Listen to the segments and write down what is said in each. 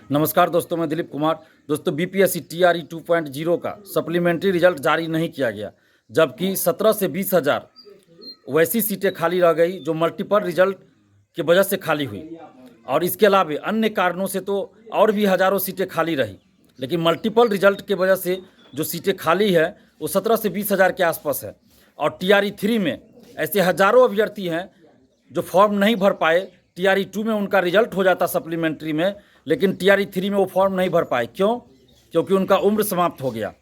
नमस्कार दोस्तों, मैं दिलीप कुमार। दोस्तों, बीपीएससी टीआरई 2.0 का सप्लीमेंट्री रिजल्ट जारी नहीं किया गया, जबकि 17 से 20 हज़ार वैसी सीटें खाली रह गई जो मल्टीपल रिजल्ट की वजह से खाली हुई। और इसके अलावा अन्य कारणों से तो और भी हज़ारों सीटें खाली रही, लेकिन मल्टीपल रिजल्ट की वजह से जो सीटें खाली है वो 17 से 20 हज़ार के आसपास है। और टीआरई 3 में ऐसे हज़ारों अभ्यर्थी हैं जो फॉर्म नहीं भर पाए। टीआरई 2 में उनका रिजल्ट हो जाता सप्लीमेंट्री में, लेकिन टीआरई 3 में वो फॉर्म नहीं भर पाए। क्यों? क्योंकि उनका उम्र समाप्त हो गया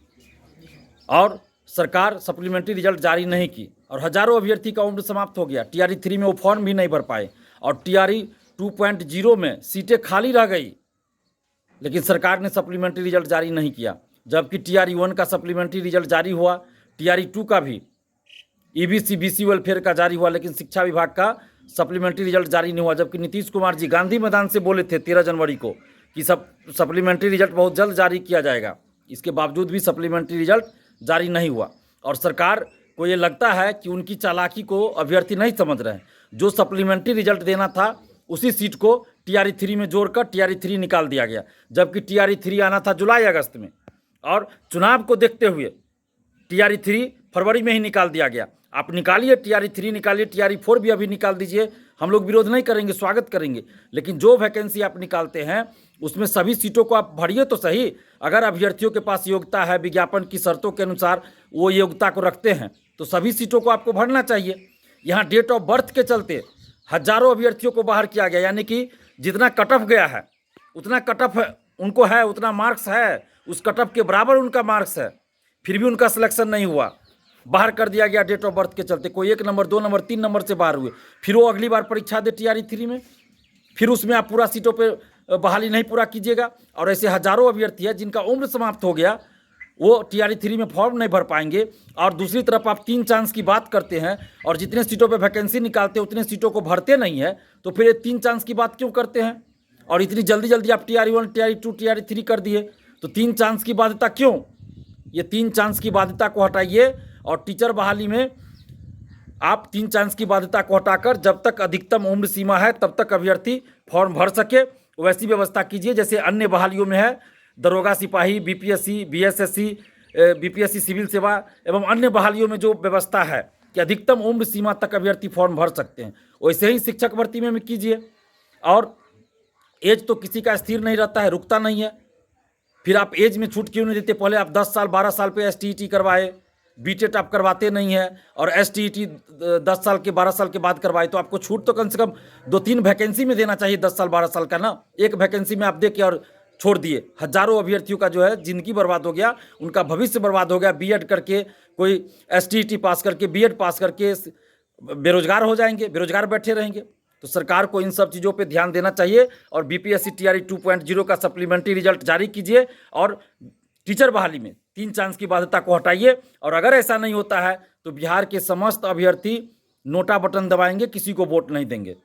और सरकार सप्लीमेंट्री रिजल्ट जारी नहीं की, और हज़ारों अभ्यर्थी का उम्र समाप्त हो गया। टीआरई 3 में वो फॉर्म भी नहीं भर पाए, और टीआरई 2.0 में सीटें खाली रह गई, लेकिन सरकार ने सप्लीमेंट्री रिजल्ट जारी नहीं किया। जबकि टीआरई 1 का सप्लीमेंट्री रिजल्ट जारी हुआ, टीआरई 2 का भी ईबीसी बीसी वेलफेयर का जारी हुआ, लेकिन शिक्षा विभाग का सप्लीमेंट्री रिजल्ट जारी नहीं हुआ। जबकि नीतीश कुमार जी गांधी मैदान से बोले थे 13 जनवरी को कि सप्लीमेंट्री रिजल्ट बहुत जल्द जारी किया जाएगा। इसके बावजूद भी सप्लीमेंट्री रिजल्ट जारी नहीं हुआ, और सरकार को ये लगता है कि उनकी चालाकी को अभ्यर्थी नहीं समझ रहे हैं। जो सप्लीमेंट्री रिजल्ट देना था उसी सीट को टीआरई 3 में जोड़कर टीआरई 3 निकाल दिया गया, जबकि टीआरई 3 आना था जुलाई अगस्त में, और चुनाव को देखते हुए टीआरई 3 फरवरी में ही निकाल दिया गया। आप निकालिए, टीआरई 3 निकालिए, टीआरई 4 भी अभी निकाल दीजिए, हम लोग विरोध नहीं करेंगे, स्वागत करेंगे। लेकिन जो वैकेंसी आप निकालते हैं उसमें सभी सीटों को आप भरिए तो सही। अगर अभ्यर्थियों के पास योग्यता है, विज्ञापन की शर्तों के अनुसार वो योग्यता को रखते हैं, तो सभी सीटों को आपको भरना चाहिए। यहाँ डेट ऑफ बर्थ के चलते हजारों अभ्यर्थियों को बाहर किया गया, यानी कि जितना कट ऑफ गया है उतना कट ऑफ उनको है, उतना मार्क्स है, उस कट ऑफ के बराबर उनका मार्क्स है, फिर भी उनका सिलेक्शन नहीं हुआ, बाहर कर दिया गया डेट ऑफ बर्थ के चलते। कोई 1 नंबर 2 नंबर 3 नंबर से बाहर हुए, फिर वो अगली बार परीक्षा दे टीआरई 3 में, फिर उसमें आप पूरा सीटों पे बहाली नहीं पूरा कीजिएगा। और ऐसे हजारों अभ्यर्थी है जिनका उम्र समाप्त हो गया, वो टीआरई 3 में फॉर्म नहीं भर पाएंगे। और दूसरी तरफ आप 3 चांस की बात करते हैं, और जितने सीटों पे वैकेंसी निकालते हैं उतने सीटों को भरते नहीं है, तो फिर ये 3 चांस की बात क्यों करते हैं? और इतनी जल्दी जल्दी आप टीआरई 1 टीआरई 2 टीआरई 3 कर दिए, तो 3 चांस की बाध्यता क्यों? ये 3 चांस की बाध्यता को हटाइए, और टीचर बहाली में आप 3 चांस की बाध्यता को हटाकर जब तक अधिकतम उम्र सीमा है तब तक अभ्यर्थी फॉर्म भर सके वैसी व्यवस्था कीजिए, जैसे अन्य बहालियों में है। दरोगा सिपाही, बीपीएससी, बीएसएससी, बीपीएससी सिविल सेवा एवं अन्य बहालियों में जो व्यवस्था है कि अधिकतम उम्र सीमा तक अभ्यर्थी फॉर्म भर सकते हैं, वैसे ही शिक्षक भर्ती में कीजिए। और एज तो किसी का स्थिर नहीं रहता है, रुकता नहीं है। फिर आप एज में छूट क्यों नहीं देते? पहले आप 10 साल 12 साल पे एसटीईटी करवाए, बीटेट आप करवाते नहीं है, और एसटीईटी 10 साल के 12 साल के बाद करवाए, तो आपको छूट तो कम से कम 2-3 वैकेंसी में देना चाहिए 10 साल 12 साल का ना। एक वैकेंसी में आप दे के और छोड़ दिए। हजारों अभ्यर्थियों का जो है जिंदगी बर्बाद हो गया, उनका भविष्य बर्बाद हो गया। बीएड करके, कोई एसटीईटी पास करके, बीएड पास करके बेरोजगार हो जाएंगे, बेरोजगार बैठे रहेंगे। तो सरकार को इन सब चीज़ों पे ध्यान देना चाहिए, और बीपीएससी टीआरई 2.0 का सप्लीमेंट्री रिजल्ट जारी कीजिए, और टीचर बहाली में 3 चांस की बाध्यता को हटाइए। और अगर ऐसा नहीं होता है तो बिहार के समस्त अभ्यर्थी नोटा बटन दबाएंगे, किसी को वोट नहीं देंगे।